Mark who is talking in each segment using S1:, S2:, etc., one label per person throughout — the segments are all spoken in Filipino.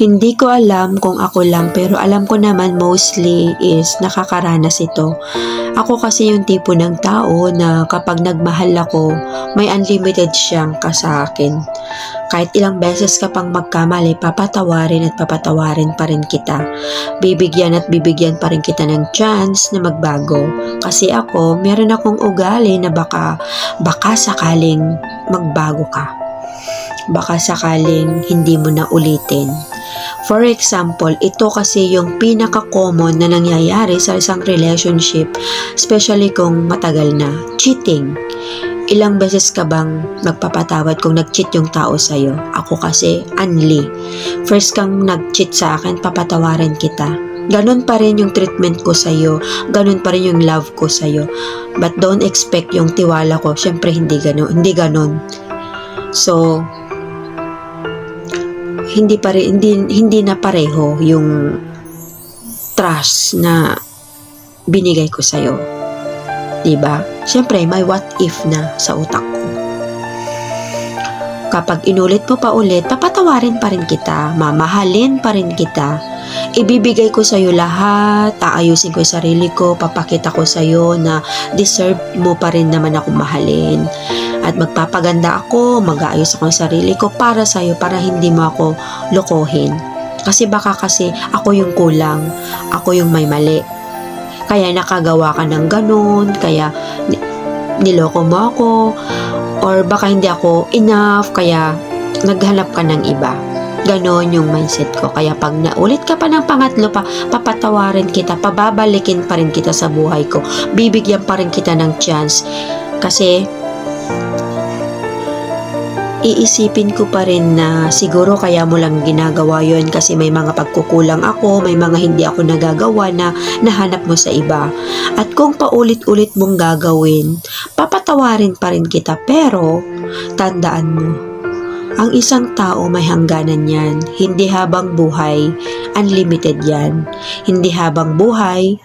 S1: Hindi ko alam kung ako lang, pero alam ko naman mostly is nakakaranas ito. Ako kasi yung tipo ng tao na kapag nagmahal ako, may unlimited siyang sa akin. Kahit ilang beses ka pang magkamali, papatawarin at papatawarin pa rin kita. Bibigyan at bibigyan pa rin kita ng chance na magbago. Kasi ako, meron akong ugali na baka sakaling magbago ka. Baka sakaling hindi mo na ulitin. For example, ito kasi yung pinaka-common na nangyayari sa isang relationship, especially kung matagal na, cheating. Ilang beses ka bang magpapatawad kung nag-cheat yung tao sa'yo? Ako kasi, unli. First kang nag-cheat sa akin, papatawarin kita. Ganon pa rin yung treatment ko sa'yo. Ganon pa rin yung love ko sa'yo. But don't expect yung tiwala ko. Siyempre, hindi ganon. So, hindi na pareho yung trust na binigay ko sa'yo. Diba? Siyempre, may what if na sa utak ko. Kapag inulit mo pa ulit, papatawarin pa rin kita, mamahalin pa rin kita, ibibigay ko sa'yo lahat, aayusin ko yung sarili ko, papakita ko sa'yo na deserve mo pa rin naman ako mahalin. At magpapaganda ako, mag-aayos ako ng sarili ko para sa'yo, para hindi mo ako lokohin. Kasi baka kasi ako yung kulang, ako yung may mali. Kaya nakagawa ka ng ganun, kaya niloko mo ako, or baka hindi ako enough, kaya naghanap ka ng iba. Ganon yung mindset ko. Kaya pag naulit ka pa ng pangatlo pa, papatawarin kita, pababalikin pa rin kita sa buhay ko. Bibigyan pa rin kita ng chance. Kasi iisipin ko pa rin na siguro kaya mo lang ginagawa yon kasi may mga pagkukulang ako, may mga hindi ako nagagawa na nahanap mo sa iba. At kung paulit-ulit mong gagawin, papatawarin pa rin kita, pero tandaan mo, ang isang tao may hangganan yan. Hindi habang buhay, unlimited yan. Hindi habang buhay,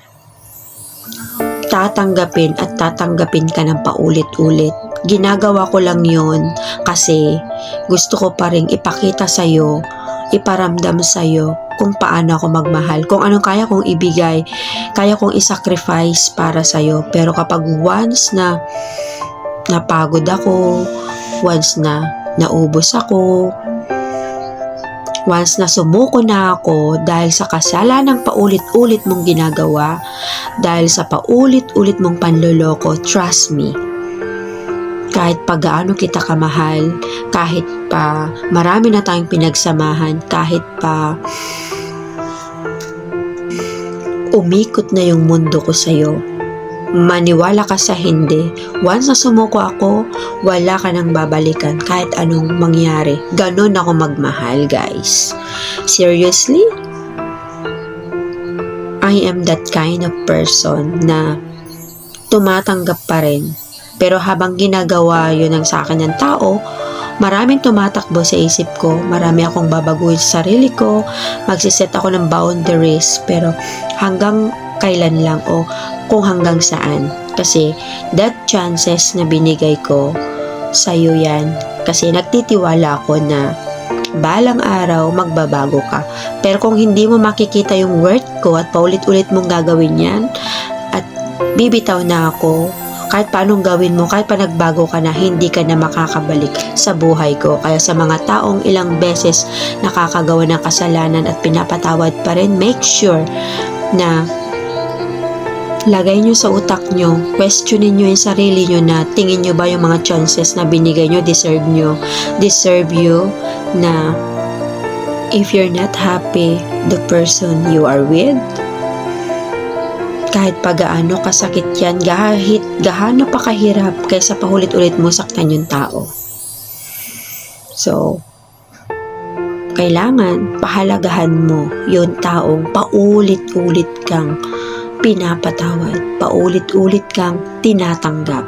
S1: tatanggapin at tatanggapin ka ng paulit-ulit. Ginagawa ko lang yon kasi gusto ko pa rin ipakita sa'yo, iparamdam sa'yo kung paano ako magmahal, kung anong kaya kong ibigay, kaya kong isacrifice para sa'yo. Pero kapag once na napagod ako, once na naubos ako, once na sumuko na ako dahil sa kasalanang paulit-ulit mong ginagawa, dahil sa paulit-ulit mong panloloko, trust me, kahit pa gaano kita kamahal, kahit pa marami na tayong pinagsamahan, kahit pa umikot na yung mundo ko sa'yo, maniwala ka sa hindi, once na sumuko ako, wala ka nang babalikan kahit anong mangyari. Ganon ako magmahal, guys. Seriously? I am that kind of person na tumatanggap pa rin. Pero habang ginagawa yun ang sa akin ng tao, maraming tumatakbo sa isip ko, marami akong babaguhin sa sarili ko, magsiset ako ng boundaries, pero hanggang kailan lang o kung hanggang saan. Kasi that chances na binigay ko sa'yo yan, kasi nagtitiwala ako na balang araw magbabago ka. Pero kung hindi mo makikita yung worth ko at paulit-ulit mong gagawin yan, at bibitaw na ako, kahit paanong gawin mo, kahit pa nagbago ka na, hindi ka na makakabalik sa buhay ko. Kaya sa mga taong ilang beses nakakagawa ng kasalanan at pinapatawad pa rin, make sure na lagay nyo sa utak nyo, questionin nyo yung sarili nyo na tingin nyo ba yung mga chances na binigay nyo, deserve you na if you're not happy, the person you are with, kahit pa gaano kasakit yan, kahit gaano pa kahirap, kaysa pahulit-ulit mo saktan yung tao. So, kailangan pahalagahan mo yung taong paulit-ulit kang pinapatawad, paulit-ulit kang tinatanggap.